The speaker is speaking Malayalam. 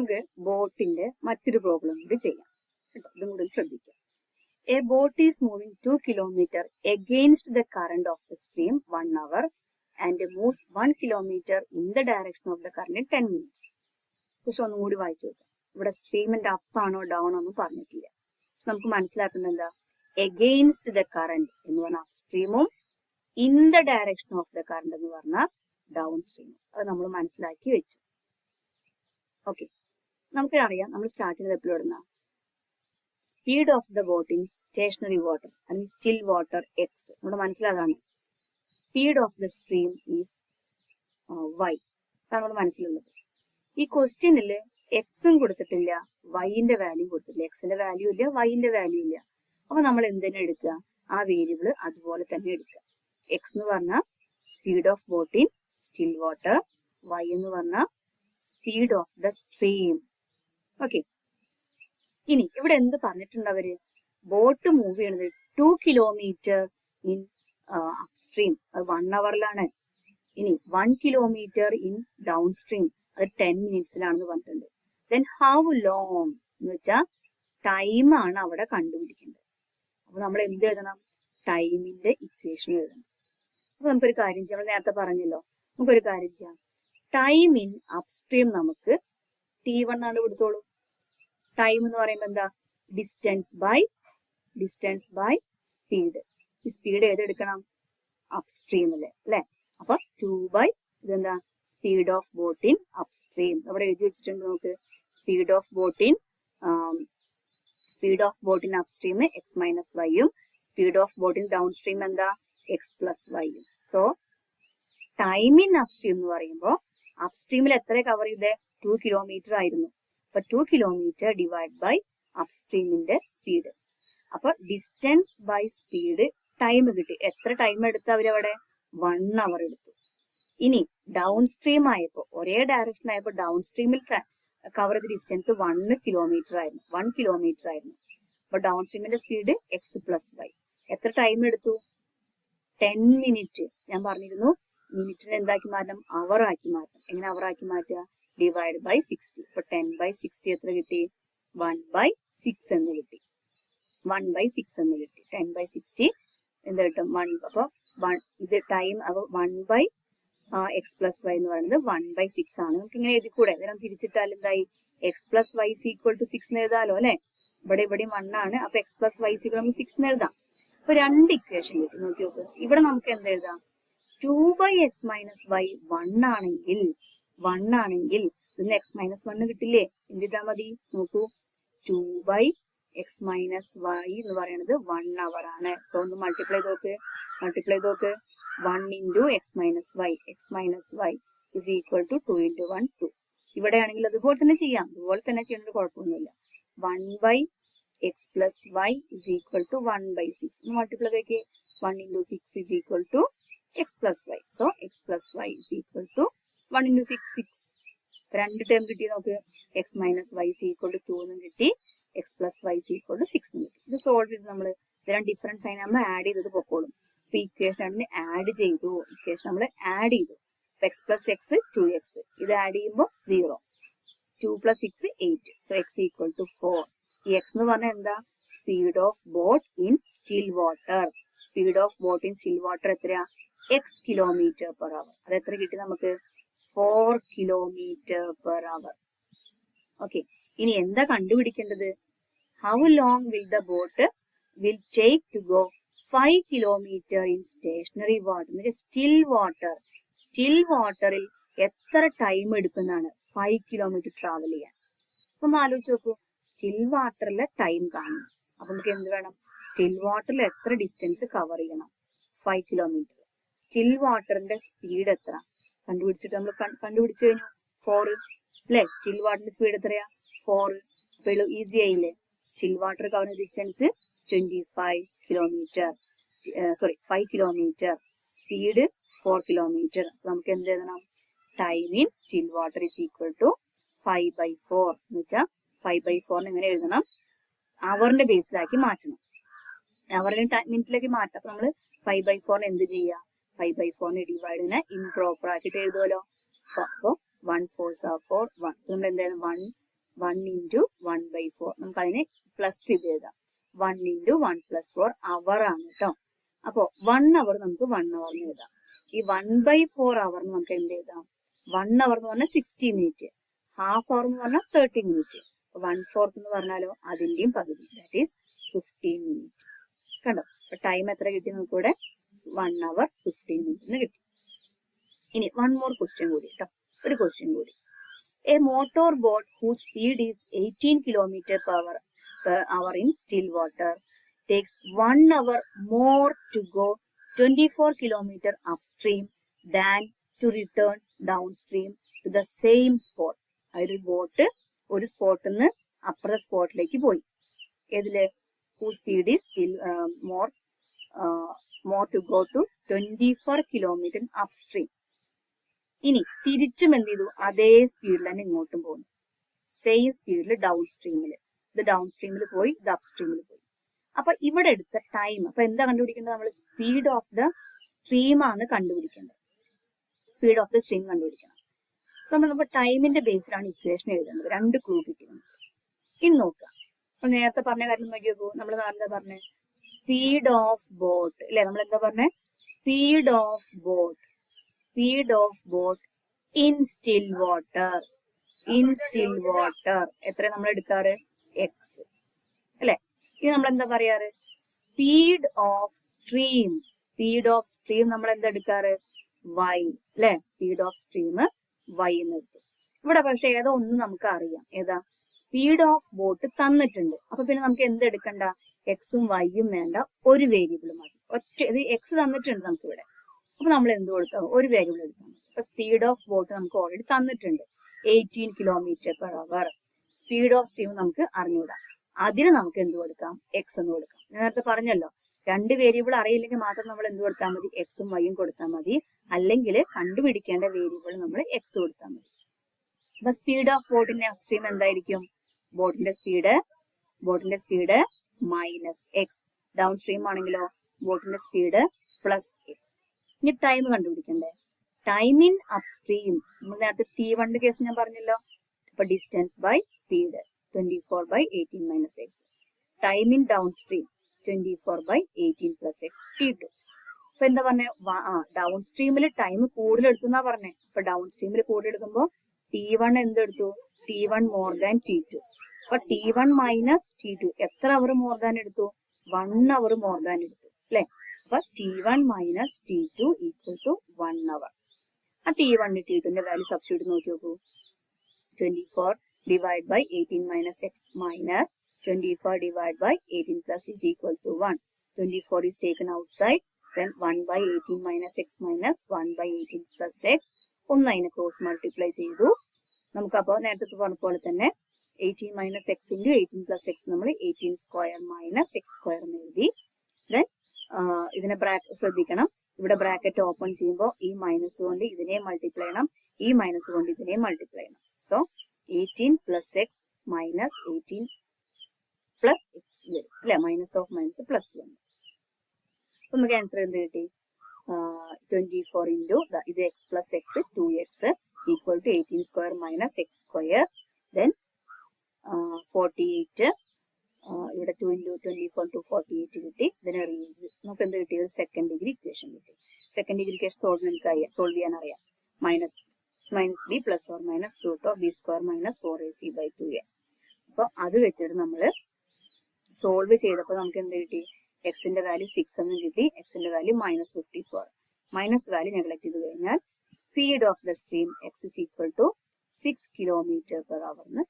നമുക്ക് ബോട്ടിന്റെ മറ്റൊരു പ്രോബ്ലം കൂടി ചെയ്യാം കേട്ടോ. ഇതും കൂടി ശ്രദ്ധിക്കാം. A boat is moving 2 kilometre against the current of the stream 1 hour and moves 1 kilometre in the direction of the current 10 minutes. പക്ഷെ ഒന്നും കൂടി വായിച്ചു നോക്കാം. ഇവിടെ സ്ട്രീമിന്റെ അപ്പ് ആണോ ഡൗൺ ആണോ പറഞ്ഞിട്ടില്ല. നമുക്ക് മനസ്സിലാക്കുന്നത് എന്താ, എഗെയിൻസ്റ്റ് ദ കറന്റ് എന്ന് പറഞ്ഞാൽ അപ്പ് സ്ട്രീമും in the direction of the current എന്ന് പറഞ്ഞാൽ ഡൗൺ സ്ട്രീമും. അത് നമ്മൾ മനസ്സിലാക്കി വെച്ചു. ഓക്കെ, നമുക്ക് അറിയാം നമ്മൾ സ്റ്റാർട്ട് ചെയ്തത് എപ്പോഴും speed of the boat in stationary water അല്ലെങ്കിൽ സ്റ്റിൽ വാട്ടർ എക്സ്. നമ്മുടെ മനസ്സിലാകാണ് speed of the stream is y. അതാണ് നമ്മുടെ മനസ്സിലുള്ളത്. ഈ ക്വസ്റ്റ്യനിൽ എക്സും കൊടുത്തിട്ടില്ല, വൈന്റെ വാല്യൂ കൊടുത്തിട്ടില്ല. എക്സിന്റെ വാല്യൂ ഇല്ല, വൈന്റെ വാല്യൂ ഇല്ല. അപ്പൊ നമ്മൾ എന്തിനാ എടുക്കുക, ആ വേരിയബിൾ അതുപോലെ തന്നെ എടുക്കുക. എക്സ് എന്ന് പറഞ്ഞാൽ speed of boat in still water, y എന്ന് പറഞ്ഞാൽ speed of the stream. Okay, ഇനി ഇവിടെ എന്ത് പറഞ്ഞിട്ടുണ്ട് അവര്, ബോട്ട് മൂവ് ചെയ്യണത് 2 കിലോമീറ്റർ ഇൻ അപ്സ്ട്രീം, അത് 1 hourലാണ്. ഇനി 1 കിലോമീറ്റർ ഇൻ ഡൗൺ സ്ട്രീം, അത് 10 minutesലാണെന്ന് പറഞ്ഞിട്ടുണ്ട്. ദെൻ ഹൗ ലോങ് എന്ന് വെച്ചാൽ ടൈമാണ് അവിടെ കണ്ടുപിടിക്കേണ്ടത്. അപ്പൊ നമ്മൾ എന്ത് എഴുതണം, ടൈമിന്റെ ഇക്വേഷൻ എഴുതണം. അപ്പൊ നമുക്കൊരു കാര്യം ചെയ്യാം, നമ്മൾ നേരത്തെ പറഞ്ഞല്ലോ, നമുക്കൊരു കാര്യം ചെയ്യാം. ടൈം ഇൻ അപ്സ്ട്രീം നമുക്ക് T1 ആണ് കൊടുത്തോളൂ. ടൈം എന്ന് പറയുമ്പോൾ എന്താ, ഡിസ്റ്റൻസ് ബൈ സ്പീഡ്. ഈ സ്പീഡ് ഏതെടുക്കണം, അപ്സ്ട്രീമില് അല്ലെ. അപ്പൊ 2 ഇതെന്താ, speed of boat in upstream. അവിടെ എഴുതി വെച്ചിട്ടുണ്ട് നമുക്ക്, speed of boat in upstream x minus വൈയും, speed of boat in downstream എന്താ, എക്സ് പ്ലസ് വൈയും. സോ ടൈം ഇൻ അപ്സ്ട്രീം എന്ന് പറയുമ്പോൾ അപ്സ്ട്രീമിൽ എത്ര കവർ ചെയ്തേ, 2 കിലോമീറ്റർ ആയിരുന്നു. അപ്പൊ 2 കിലോമീറ്റർ ഡിവൈഡ് ബൈ അപ്സ്ട്രീമിന്റെ സ്പീഡ്. അപ്പൊ ഡിസ്റ്റൻസ് ബൈ സ്പീഡ് ടൈം കിട്ടി. എത്ര ടൈം എടുത്തു അവരവിടെ, 1 hour എടുത്തു. ഇനി ഡൗൺ സ്ട്രീം ആയപ്പോ, ഒരേ ഡയറക്ഷൻ ആയപ്പോ ഡൗൺ സ്ട്രീമിൽ കവർ ചെയ്ത ഡിസ്റ്റൻസ് 1 കിലോമീറ്റർ ആയിരുന്നു. അപ്പൊ ഡൗൺ സ്ട്രീമിന്റെ സ്പീഡ് എക്സ് പ്ലസ് വൈ. എത്ര ടൈം എടുത്തു, 10 minutes. ഞാൻ പറഞ്ഞിരുന്നു മിനിറ്റിനെ എന്താക്കി മാറ്റണം, അവർ ആക്കി മാറ്റണം. എങ്ങനെ അവർ ആക്കി മാറ്റുക, ഡിവൈഡ് ബൈ 60. അപ്പൊ 10/60 എത്ര കിട്ടി, 1/6 എന്ന് കിട്ടി. 10/60 എന്ത് കിട്ടും, 1. അപ്പൊ ഇത് ടൈം, അപ്പൊ 1/x പ്ലസ് വൈ എന്ന് പറയുന്നത് 1/6 ആണ്. നമുക്ക് ഇങ്ങനെ എഴുതിക്കൂടെ, ഇതിനെ തിരിച്ചിട്ടാൽ എന്തായി, x plus y equal to 6 എന്ന് എഴുതാലോ അല്ലെ. ഇവിടെയും 1 ആണ്. അപ്പൊ എക്സ് പ്ലസ് വൈ ഈക്വൽ നമുക്ക് 6 എന്ന് എഴുതാം. അപ്പൊ 2 ഇക്വേഷൻ കിട്ടും. നോക്കി നോക്ക്, ഇവിടെ നമുക്ക് എന്ത് എഴുതാം, 2/x മൈനസ് വൈ 1 ആണെങ്കിൽ ഇതിന് x മൈനസ് 1 കിട്ടില്ലേ, എന്തിട്ടാ മതി, നോക്കൂ 2/x മൈനസ് വൈ എന്ന് പറയുന്നത് 1 hour ആണ്. സോ ഒന്ന് മൾട്ടിപ്ലൈ നോക്ക് 1 into x minus y is equal to 2 into 1 2. ഇവിടെയാണെങ്കിൽ അതുപോലെ തന്നെ ചെയ്യാം, അതുപോലെ തന്നെ ചെയ്യേണ്ട കുഴപ്പമൊന്നുമില്ല. 1/x plus y is equal to 1/6. Multiply നോക്കിയേ, 1 into 6 is equal to x plus y. So x plus y is equal to 1 into 6. രണ്ട് ടേം കിട്ടി നോക്ക്, x minus y is equal to 2 എന്നും കിട്ടി, x plus y is equal to 6 എന്നും കിട്ടി. ഇത് സോൾവ് ചെയ്ത് നമ്മൾ ഇതിന് ഡിഫറൻസ് ആയി നമ്മൾ ആഡ് ചെയ്തത് പൊക്കോളും. അപ്പൊ ഇക്വേഷൻ നമ്മൾ ആഡ് ചെയ്തു, x plus x 2x, ഇത് ആഡ് ചെയ്യുമ്പോൾ 0, 2 plus 6 8. So x equal to 4. ഈ x എന്ന് പറഞ്ഞാൽ എന്താ, speed of boat in still water. എത്രയാ, x കിലോമീറ്റർ പെർ അവർ. അത് എത്ര കിട്ടി നമുക്ക്, 4 കിലോമീറ്റർ പെർ അവർ. ഓക്കെ, ഇനി എന്താ കണ്ടുപിടിക്കേണ്ടത്, how long will the boat take to go 5 kilometre in stationary water. Still വാട്ടറിൽ എത്ര ടൈം എടുക്കുന്നതാണ് 5 കിലോമീറ്റർ ട്രാവൽ ചെയ്യാൻ. ഒന്ന് ആലോചിച്ച് നോക്കൂ, സ്റ്റിൽ വാട്ടറിലെ ടൈം കാണണം. അപ്പൊ നമുക്ക് എന്ത് വേണം, സ്റ്റിൽ വാട്ടറിൽ എത്ര ഡിസ്റ്റൻസ് കവർ ചെയ്യണം, 5 കിലോമീറ്റർ. സ്റ്റിൽ വാട്ടറിന്റെ സ്പീഡ് എത്ര കണ്ടുപിടിച്ചിട്ട് നമ്മൾ കണ്ടുപിടിച്ചു കഴിഞ്ഞു, 4 അല്ലെ. സ്റ്റിൽ വാട്ടറിന്റെ സ്പീഡ് എത്രയാ, 4. അപ്പൊ ഈസി ആയില്ലേ. Still water cover distance 5 kilometre, speed 4 kilometre. നമുക്ക് എന്ത് എഴുതണം, time in still water is equal to 5/4 എന്ന് വെച്ചാൽ 5/4 എങ്ങനെ എഴുതണം, അവറിന്റെ ബേസിലാക്കി മാറ്റണം, അവറിന്റെ മിനിറ്റിലേക്ക് മാറ്റാം. അപ്പൊ നമ്മള് 5/4 എന്ത് ചെയ്യാം, 5/4 ഡിവൈഡിനെ ഇംപ്രോപ്പർ ആക്കിയിട്ട് എഴുതുമല്ലോ. അപ്പൊ 1 4 4 1. നമ്മൾ എന്തായാലും 1 1 into 1/4. നമുക്ക് അതിനെ പ്ലസ് ചെയ്ത് എഴുതാം. 1 into 1 plus 4 അവർ ആണ് കേട്ടോ. അപ്പോ 1 അവർ നമുക്ക് 1 അവർ എന്ന് എഴുതാം. ഈ 1/4 അവർ നമുക്ക് എന്ത് എഴുതാം? 1 അവർ എന്ന് പറഞ്ഞാൽ 60 മിനിറ്റ്, ഹാഫ് അവർ എന്ന് പറഞ്ഞാൽ 30 മിനിറ്റ്. 1/4 എന്ന് പറഞ്ഞാലോ അതിന്റെയും പകുതി, ദാറ്റ് ഈസ് 15 മിനിറ്റ്. കണ്ടോ? അപ്പൊ ടൈം എത്ര കിട്ടി നമുക്ക് ഇവിടെ? 1 hour 15 minutes എന്ന് കിട്ടി. ഇനി വൺ മോർ ക്വസ്റ്റ്യൻ കൂടി കേട്ടോ, ഒരു ക്വസ്റ്റ്യൻ കൂടി. A motor boat whose speed is 18 km/h in still water takes 1 hour more to go 24 km upstream than to return downstream to the same spot. അതായത് ബോട്ട് ഒരു സ്പോട്ടിൽ നിന്ന് അപ്പുറ സ്പോട്ടിലേക്ക് പോയി. ഏതില്? whose speed is still more to go to 24 km upstream. ഇനി തിരിച്ചും എന്ത് ചെയ്തു? അതേ സ്പീഡിൽ തന്നെ ഇങ്ങോട്ടും പോകുന്നു. സെയിം സ്പീഡിൽ ഡൗൺ സ്ട്രീമിൽ. ഇത് ഡൗൺ സ്ട്രീമിൽ പോയി, ഇത് അപ് സ്ട്രീമിൽ പോയി. അപ്പൊ ഇവിടെ എടുത്ത ടൈം, അപ്പൊ എന്താ കണ്ടുപിടിക്കേണ്ടത്? നമ്മൾ സ്പീഡ് ഓഫ് ദ സ്ട്രീം ആണ് കണ്ടുപിടിക്കേണ്ടത്. സ്പീഡ് ഓഫ് ദ സ്ട്രീം കണ്ടുപിടിക്കണം. അപ്പൊ നമ്മൾ ടൈമിന്റെ ബേസിലാണ് ഇക്വേഷൻ എഴുതേണ്ടത്. 2 ക്ലൂ കിട്ടുന്നു. ഇനി നോക്കുക. അപ്പൊ നേരത്തെ പറഞ്ഞ കാര്യം നോക്കി നോക്കൂ. നമ്മൾ എന്താ പറഞ്ഞേ? സ്പീഡ് ഓഫ് ബോട്ട് അല്ലെ? നമ്മൾ എന്താ പറഞ്ഞേ? Speed of boat in still water. എത്ര നമ്മൾ എടുക്കാറ്? എക്സ് അല്ലെ? ഇത് നമ്മൾ എന്താ പറയാറ്? സ്പീഡ് ഓഫ് സ്ട്രീം നമ്മൾ എന്താ എടുക്കാറ്? വൈ അല്ലെ? സ്പീഡ് ഓഫ് സ്ട്രീം വൈ എന്ന് എടുത്തു. ഇവിടെ പക്ഷെ ഏതോ ഒന്ന് നമുക്ക് അറിയാം. ഏതാ? സ്പീഡ് ഓഫ് ബോട്ട് തന്നിട്ടുണ്ട്. അപ്പൊ പിന്നെ നമുക്ക് എന്തെടുക്കണ്ട? എക്സും വൈയും വേണ്ട, ഒരു വേരിയബിൾ മതി. ഇത് എക്സ് തന്നിട്ടുണ്ട് നമുക്ക് ഇവിടെ. അപ്പൊ നമ്മൾ എന്ത് കൊടുക്കാം? ഒരു വേരിയബിൾ എടുക്കാം. അപ്പൊ സ്പീഡ് ഓഫ് ബോട്ട് നമുക്ക് ഓൾറെഡി തന്നിട്ടുണ്ട്, 18 km/h. സ്പീഡ് ഓഫ് സ്ട്രീം നമുക്ക് അറിഞ്ഞൂടാ. അതിന് നമുക്ക് എന്ത് കൊടുക്കാം? എക്സ് എന്ന് കൊടുക്കാം. ഞാൻ നേരത്തെ പറഞ്ഞല്ലോ, 2 വേരിയബിൾ അറിയില്ലെങ്കിൽ മാത്രം നമ്മൾ എന്ത് കൊടുത്താൽ മതി? എക്സും വൈയും കൊടുത്താൽ മതി. അല്ലെങ്കിൽ കണ്ടുപിടിക്കേണ്ട വേരിയബിൾ നമ്മൾ എക്സ് കൊടുത്താൽ മതി. അപ്പൊ സ്പീഡ് ഓഫ് ബോട്ടിന്റെ അപ് സ്ട്രീം എന്തായിരിക്കും? ബോട്ടിന്റെ speed minus x. Downstream ആണെങ്കിലോ ബോട്ടിന്റെ സ്പീഡ് പ്ലസ് എക്സ്. ഇനി ടൈം കണ്ടുപിടിക്കണ്ടേ? ടൈം ഇൻ അപ് സ്ട്രീം നമ്മൾ നേരത്തെ T1 കേസ് ഞാൻ പറഞ്ഞല്ലോ. അപ്പൊ distance by speed 24/18 - x. Time in downstream 24/18 + x T2. അപ്പൊ എന്താ പറഞ്ഞ? ഡൗൺ സ്ട്രീമിൽ ടൈം കൂടുതൽ എടുത്തുന്നാ പറഞ്ഞേ. അപ്പൊ ഡൗൺ സ്ട്രീമിൽ കൂടുതൽ എടുക്കുമ്പോ T1 എന്തെടുത്തു? T1 more than T2. അപ്പൊ T1 minus T2 എത്ര അവർ മോർ ദാൻ എടുത്തു? 1 hour മോർ ദാൻ എടുത്തു അല്ലെ? അപ്പൊ T1 minus T2 equal to 1 hour. ആ T1 T2ന്റെ വാല്യൂ സബ്സ്റ്റിറ്റ്യൂട്ട് നോക്കി നോക്കൂ. 24 divided by 18 - x minus 24 divided by 18 plus is equal to 1. 24 is taken outside. Then 1/18 - x minus 1/18 plus x. ഒന്ന് അതിനെ ക്രോസ് മൾട്ടിപ്ലൈ ചെയ്തു. നമുക്കപ്പോ നേരത്തെ പറഞ്ഞ പോലെ തന്നെ 18 - x into 18 plus x നമ്മൾ 18 square minus x square എന്ന് എഴുതി. ദെൻ ഇതിനെ ശ്രദ്ധിക്കണം, ഇവിടെ ബ്രാക്കറ്റ് ഓപ്പൺ ചെയ്യുമ്പോൾ ഈ മൈനസ് കൊണ്ട് ഇതിനെ മൾട്ടിപ്ലൈ ചെയ്യണം, ഈ മൈനസ് കൊണ്ട് ഇതിനെ മൾട്ടിപ്ലൈ ചെയ്യണം. So 18 plus x minus 18 plus x വരും അല്ലെ? മൈനസ് ഓഫ് മൈനസ് പ്ലസ് വന്നു. അപ്പൊ നമുക്ക് ആൻസർ എന്ത് കിട്ടി? 24 into ഇത് x plus x 2x equal to 18 square minus x square. Then 48 ഇവിടെ 2 into 24 to 48 കിട്ടി. ഇതിനെ റീയൂസ്. നമുക്ക് എന്ത് കിട്ടി? ഒരു സെക്കൻഡ് ഡിഗ്രി ഇക്വേഷൻ കിട്ടി. സെക്കൻഡ് ഡിഗ്രി ഇക്വേഷൻ സോൾവ് ചെയ്യാൻ അറിയാം. Minus b plus or minus root of b square minus 4ac/2a. അപ്പൊ അത് വെച്ചിട്ട് നമ്മൾ സോൾവ് ചെയ്തപ്പോൾ നമുക്ക് എന്ത് കിട്ടി? എക്സിന്റെ വാല്യൂ 6 എന്ന് കിട്ടി. എക്സിന്റെ വാല്യൂ -54. മൈനസ് വാല്യൂ നെഗ്ലക്ട് ചെയ്ത് കഴിഞ്ഞാൽ speed of the stream x is equal to 6 km/h എന്ന്